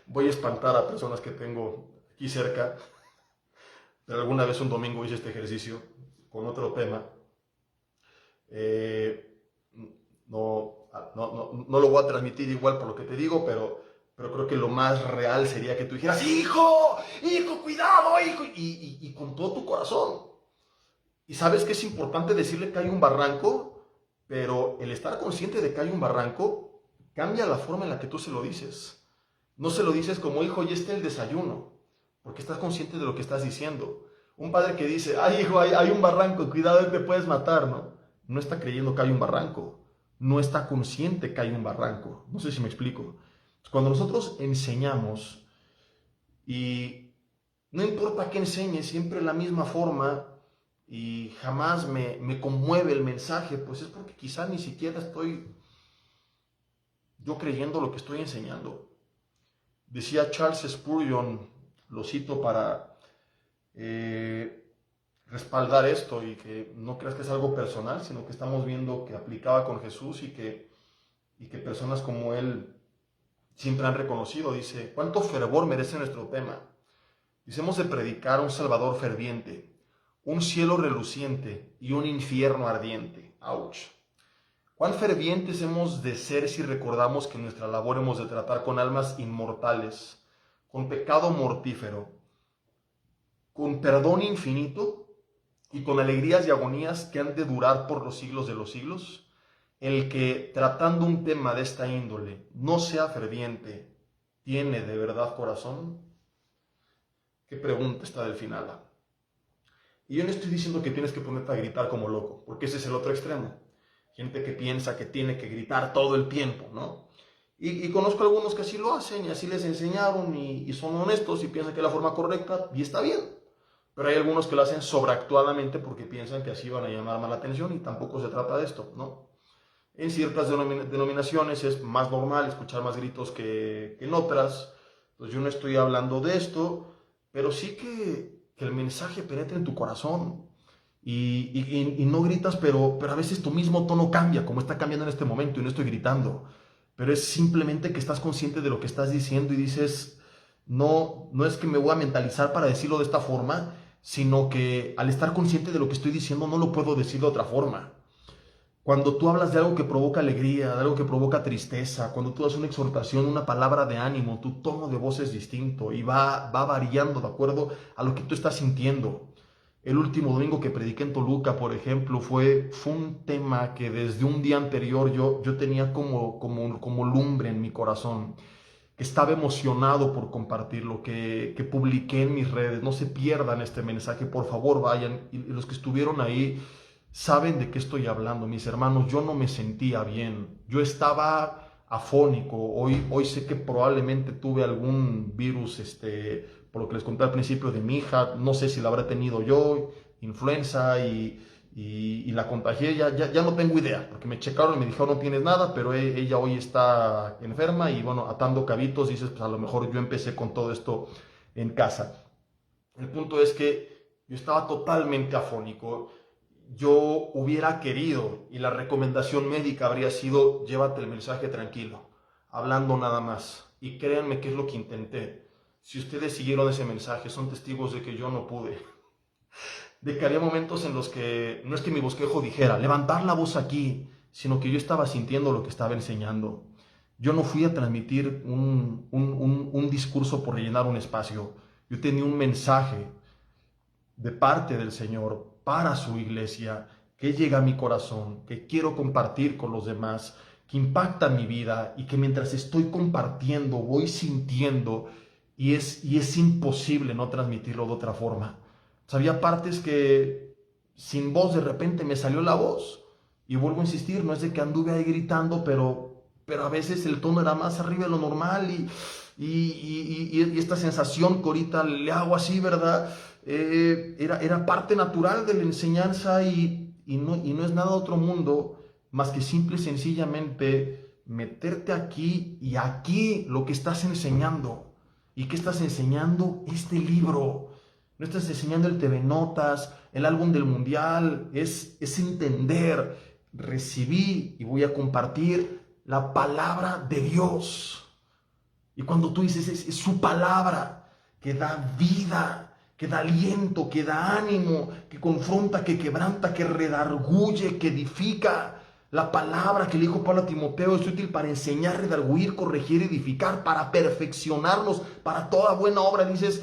voy a espantar a personas que tengo aquí cerca. Pero alguna vez un domingo hice este ejercicio con otro tema. Eh, no lo voy a transmitir igual por lo que te digo, pero creo que lo más real sería que tú dijeras, hijo, hijo, cuidado, hijo, y con todo tu corazón. Y sabes que es importante decirle que hay un barranco, pero el estar consciente de que hay un barranco cambia la forma en la que tú se lo dices. No se lo dices como, hijo, ya está el desayuno, porque estás consciente de lo que estás diciendo. Un padre que dice, ay, hijo, hay un barranco, cuidado, te puedes matar, ¿no? No está creyendo que hay un barranco, no está consciente que hay un barranco. No sé si me explico. Cuando nosotros enseñamos, y no importa qué enseñe, siempre la misma forma, y jamás me conmueve el mensaje, pues es porque quizá ni siquiera estoy yo creyendo lo que estoy enseñando. Decía Charles Spurgeon, lo cito para respaldar esto y que no creas que es algo personal, sino que estamos viendo que aplicaba con Jesús y que personas como él siempre han reconocido. Dice, ¿cuánto fervor merece nuestro tema? Dice, hemos de predicar un Salvador ferviente, un cielo reluciente y un infierno ardiente. ¡Auch! ¿Cuán fervientes hemos de ser si recordamos que en nuestra labor hemos de tratar con almas inmortales, con pecado mortífero, con perdón infinito y con alegrías y agonías que han de durar por los siglos de los siglos? El que, tratando un tema de esta índole, no sea ferviente, ¿tiene de verdad corazón? ¿Qué pregunta está del final? Y yo no estoy diciendo que tienes que ponerte a gritar como loco, porque ese es el otro extremo. Gente que piensa que tiene que gritar todo el tiempo, ¿no? Y conozco algunos que así lo hacen y así les enseñaron y son honestos y piensan que es la forma correcta y está bien. Pero hay algunos que lo hacen sobreactuadamente porque piensan que así van a llamar más la atención y tampoco se trata de esto, ¿no? En ciertas denominaciones es más normal escuchar más gritos que en otras. Entonces yo no estoy hablando de esto, pero sí que el mensaje penetre en tu corazón. Y no gritas, pero a veces tu mismo tono cambia, como está cambiando en este momento, y no estoy gritando. Pero es simplemente que estás consciente de lo que estás diciendo y dices, no es que me voy a mentalizar para decirlo de esta forma, sino que al estar consciente de lo que estoy diciendo no lo puedo decir de otra forma. Cuando tú hablas de algo que provoca alegría, de algo que provoca tristeza, cuando tú das una exhortación, una palabra de ánimo, tu tono de voz es distinto y va variando de acuerdo a lo que tú estás sintiendo. El último domingo que prediqué en Toluca, por ejemplo, fue un tema que desde un día anterior yo tenía como lumbre en mi corazón, que estaba emocionado por compartirlo, que publiqué en mis redes. No se pierdan este mensaje, por favor vayan. Y los que estuvieron ahí saben de qué estoy hablando, mis hermanos. Yo no me sentía bien, yo estaba afónico. Hoy sé que probablemente tuve algún virus, por lo que les conté al principio de mi hija, no sé si la habré tenido yo, influenza, y la contagié, ya no tengo idea, porque me checaron y me dijeron no tienes nada, pero ella hoy está enferma y bueno, atando cabitos, dices, pues a lo mejor yo empecé con todo esto en casa. El punto es que yo estaba totalmente afónico. Yo hubiera querido, y la recomendación médica habría sido, llévate el mensaje tranquilo, hablando nada más. Y créanme que es lo que intenté. Si ustedes siguieron ese mensaje, son testigos de que yo no pude. De que había momentos en los que, no es que mi bosquejo dijera, levantar la voz aquí, sino que yo estaba sintiendo lo que estaba enseñando. Yo no fui a transmitir un discurso por rellenar un espacio. Yo tenía un mensaje de parte del Señor para su iglesia, que llega a mi corazón, que quiero compartir con los demás, que impacta mi vida y que mientras estoy compartiendo voy sintiendo y es imposible no transmitirlo de otra forma. Había partes que sin voz de repente me salió la voz y vuelvo a insistir, no es de que anduve ahí gritando, pero a veces el tono era más arriba de lo normal y esta sensación que ahorita le hago así, ¿verdad? Era parte natural de la enseñanza y no es nada de otro mundo más que simple y sencillamente meterte aquí y aquí lo que estás enseñando. ¿Y qué estás enseñando? Este libro. No estás enseñando el TV Notas, el álbum del Mundial. Es entender, recibí y voy a compartir la palabra de Dios. Y cuando tú dices, es su palabra que da vida, que da aliento, que da ánimo, que confronta, que quebranta, que redarguye, que edifica. La palabra que le dijo Pablo a Timoteo es útil para enseñar, redarguir, corregir, edificar, para perfeccionarnos, para toda buena obra. Dices,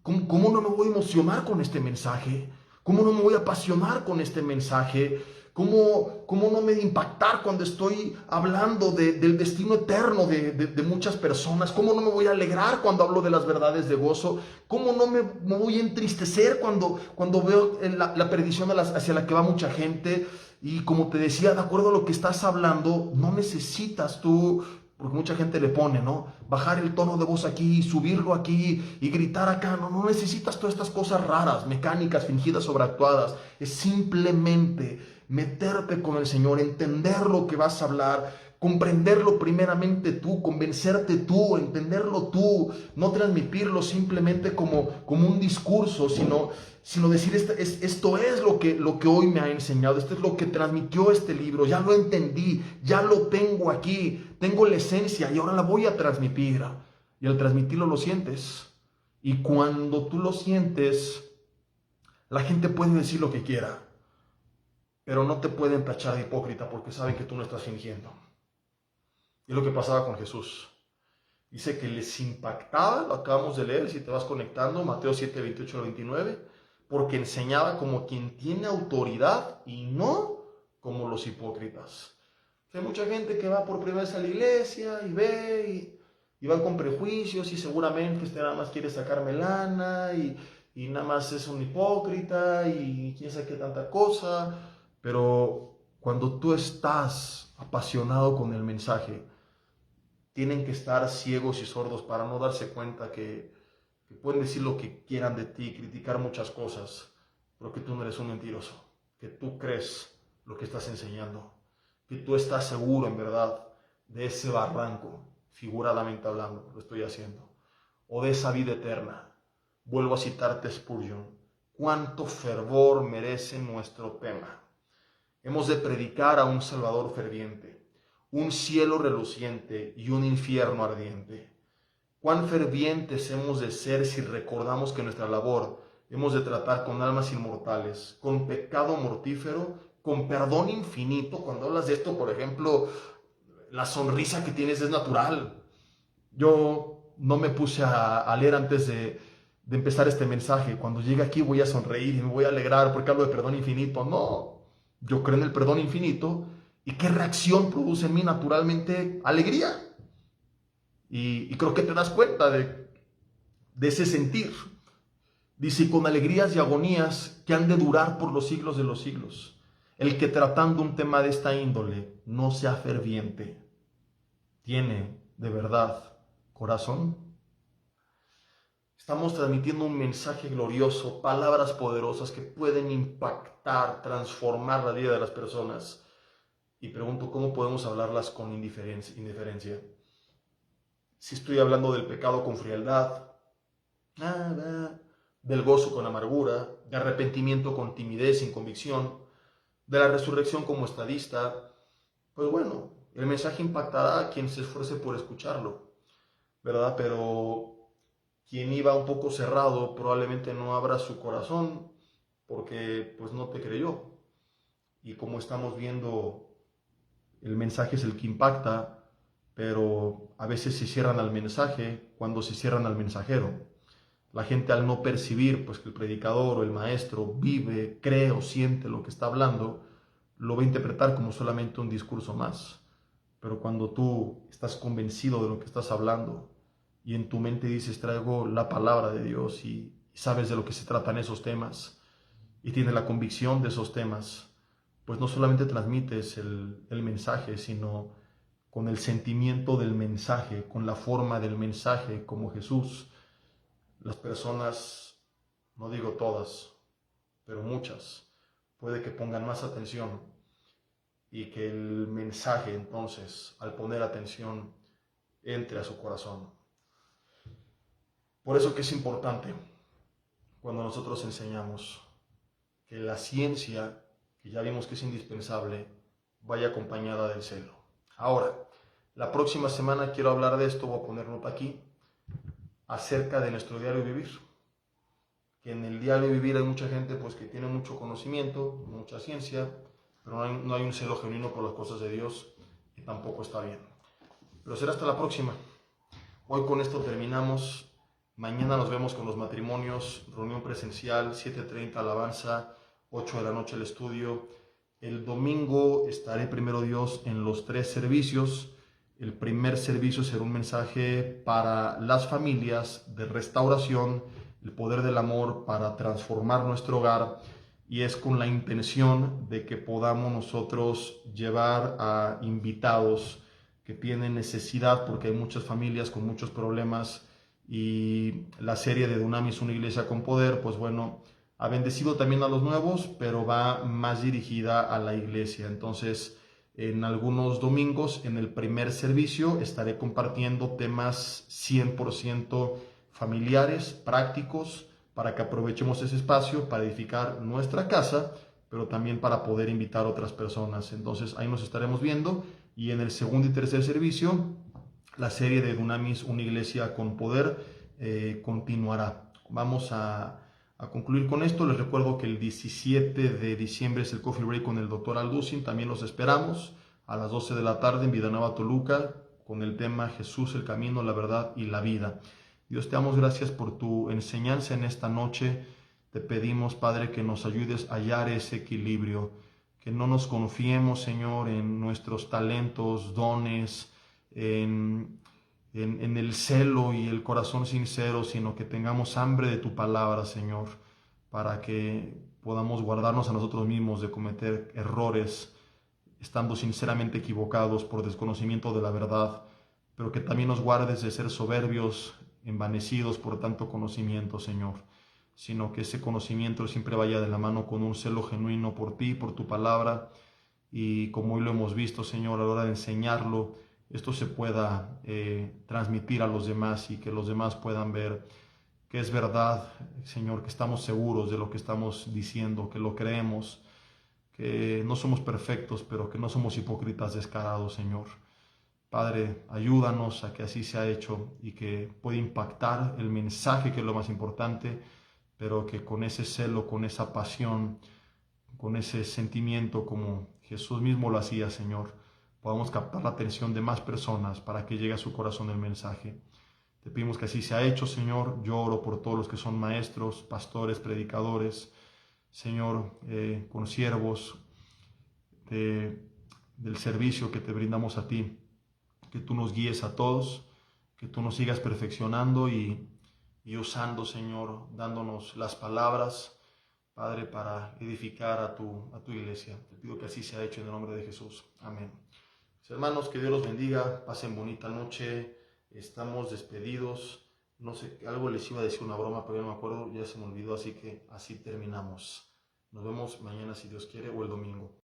¿cómo no me voy a emocionar con este mensaje? ¿Cómo no me voy a apasionar con este mensaje? ¿Cómo no me impactar cuando estoy hablando del destino eterno de muchas personas? ¿Cómo no me voy a alegrar cuando hablo de las verdades de gozo? ¿Cómo no me voy a entristecer cuando veo la perdición hacia la que va mucha gente? Y como te decía, de acuerdo a lo que estás hablando, no necesitas tú, porque mucha gente le pone, ¿no? Bajar el tono de voz aquí, subirlo aquí y gritar acá. No necesitas todas estas cosas raras, mecánicas, fingidas, sobreactuadas. Es simplemente meterte con el Señor, entender lo que vas a hablar, comprenderlo primeramente tú, convencerte tú, entenderlo tú, no transmitirlo simplemente como un discurso, sino decir, esto es lo que hoy me ha enseñado, esto es lo que transmitió este libro, ya lo entendí, ya lo tengo aquí, tengo la esencia y ahora la voy a transmitir. Y al transmitirlo lo sientes. Y cuando tú lo sientes, la gente puede decir lo que quiera, pero no te pueden tachar de hipócrita porque saben que tú no estás fingiendo. Y es lo que pasaba con Jesús. Dice que les impactaba, lo acabamos de leer, si te vas conectando, Mateo 7, 28 al 29, porque enseñaba como quien tiene autoridad y no como los hipócritas. Hay mucha gente que va por primera vez a la iglesia y ve y van con prejuicios y seguramente este nada más quiere sacarme lana y nada más es un hipócrita y quién sabe qué tanta cosa. Pero cuando tú estás apasionado con el mensaje, tienen que estar ciegos y sordos para no darse cuenta que pueden decir lo que quieran de ti, criticar muchas cosas, pero que tú no eres un mentiroso, que tú crees lo que estás enseñando, que tú estás seguro en verdad de ese barranco, figuradamente hablando, lo estoy haciendo, o de esa vida eterna. Vuelvo a citarte Spurgeon: cuánto fervor merece nuestro tema. Hemos de predicar a un Salvador ferviente, un cielo reluciente y un infierno ardiente. Cuán fervientes hemos de ser si recordamos que nuestra labor hemos de tratar con almas inmortales, con pecado mortífero, con perdón infinito. Cuando hablas de esto, por ejemplo, la sonrisa que tienes es natural. Yo no me puse a leer antes de empezar este mensaje. Cuando llegue aquí voy a sonreír y me voy a alegrar porque hablo de perdón infinito. No, yo creo en el perdón infinito. ¿Y qué reacción produce en mí? Naturalmente, alegría. Y creo que te das cuenta de ese sentir. Dice: con alegrías y agonías que han de durar por los siglos de los siglos. El que tratando un tema de esta índole no sea ferviente, ¿tiene de verdad corazón? Estamos transmitiendo un mensaje glorioso, palabras poderosas que pueden impactar, transformar la vida de las personas. Y pregunto, ¿cómo podemos hablarlas con indiferencia? Si estoy hablando del pecado con frialdad, del gozo con amargura, de arrepentimiento con timidez, sin convicción, de la resurrección como estadista, pues bueno, el mensaje impactará a quien se esfuerce por escucharlo, ¿verdad? Pero quien iba un poco cerrado probablemente no abra su corazón porque pues no te creyó. Y como estamos viendo, el mensaje es el que impacta, pero a veces se cierran al mensaje cuando se cierran al mensajero. La gente, al no percibir pues que el predicador o el maestro vive, cree o siente lo que está hablando, lo va a interpretar como solamente un discurso más. Pero cuando tú estás convencido de lo que estás hablando y en tu mente dices: traigo la palabra de Dios, y sabes de lo que se tratan esos temas y tienes la convicción de esos temas, pues no solamente transmites el mensaje, sino con el sentimiento del mensaje, con la forma del mensaje, como Jesús. Las personas, no digo todas, pero muchas, puede que pongan más atención y que el mensaje, entonces, al poner atención, entre a su corazón. Por eso que es importante, cuando nosotros enseñamos, que la ciencia, que ya vimos que es indispensable, vaya acompañada del celo. Ahora, la próxima semana quiero hablar de esto, voy a poner nota aquí, acerca de nuestro diario vivir. Que en el diario vivir hay mucha gente pues que tiene mucho conocimiento, mucha ciencia, pero no hay un celo genuino por las cosas de Dios, y tampoco está bien. Pero será hasta la próxima. Hoy con esto terminamos. Mañana nos vemos con los matrimonios, reunión presencial, 7:30 alabanza, 8 de la noche el estudio. El domingo estaré, primero Dios, en los 3 servicios. El primer servicio será un mensaje para las familias de restauración, el poder del amor para transformar nuestro hogar, y es con la intención de que podamos nosotros llevar a invitados que tienen necesidad, porque hay muchas familias con muchos problemas, y la serie de Dunamis, una iglesia con poder, pues bueno, ha bendecido también a los nuevos, pero va más dirigida a la iglesia. Entonces En algunos domingos, en el primer servicio, estaré compartiendo temas 100% familiares, prácticos, para que aprovechemos ese espacio para edificar nuestra casa, pero también para poder invitar a otras personas. Entonces ahí nos estaremos viendo. Y en el segundo y tercer servicio, la serie de Dunamis, una iglesia con poder, continuará. Vamos a concluir con esto. Les recuerdo que el 17 de diciembre es el Coffee Break con el Dr. Alducin. También los esperamos a las 12 de la tarde en Villanueva, Toluca, con el tema Jesús, el camino, la verdad y la vida. Dios, te damos gracias por tu enseñanza en esta noche. Te pedimos, Padre, que nos ayudes a hallar ese equilibrio, que no nos confiemos, Señor, en nuestros talentos, dones, en el celo y el corazón sincero, sino que tengamos hambre de tu palabra, Señor, para que podamos guardarnos a nosotros mismos de cometer errores, estando sinceramente equivocados por desconocimiento de la verdad, pero que también nos guardes de ser soberbios, envanecidos por tanto conocimiento, Señor, sino que ese conocimiento siempre vaya de la mano con un celo genuino por ti, por tu palabra, y como hoy lo hemos visto, Señor, a la hora de enseñarlo, esto se pueda transmitir a los demás y que los demás puedan ver que es verdad, Señor, que estamos seguros de lo que estamos diciendo, que lo creemos, que no somos perfectos, pero que no somos hipócritas descarados, Señor. Padre, ayúdanos a que así sea hecho y que pueda impactar el mensaje, que es lo más importante, pero que con ese celo, con esa pasión, con ese sentimiento como Jesús mismo lo hacía, Señor, podamos captar la atención de más personas para que llegue a su corazón el mensaje. Te pedimos que así sea hecho, Señor. Yo oro por todos los que son maestros, pastores, predicadores, Señor, consiervos del servicio que te brindamos a ti, que tú nos guíes a todos, que tú nos sigas perfeccionando y usando, Señor, dándonos las palabras, Padre, para edificar a tu iglesia. Te pido que así sea hecho en el nombre de Jesús. Amén. Mis hermanos, que Dios los bendiga, pasen bonita noche, estamos despedidos. No sé, algo les iba a decir, una broma, pero ya no me acuerdo, ya se me olvidó, así que así terminamos. Nos vemos mañana si Dios quiere o el domingo.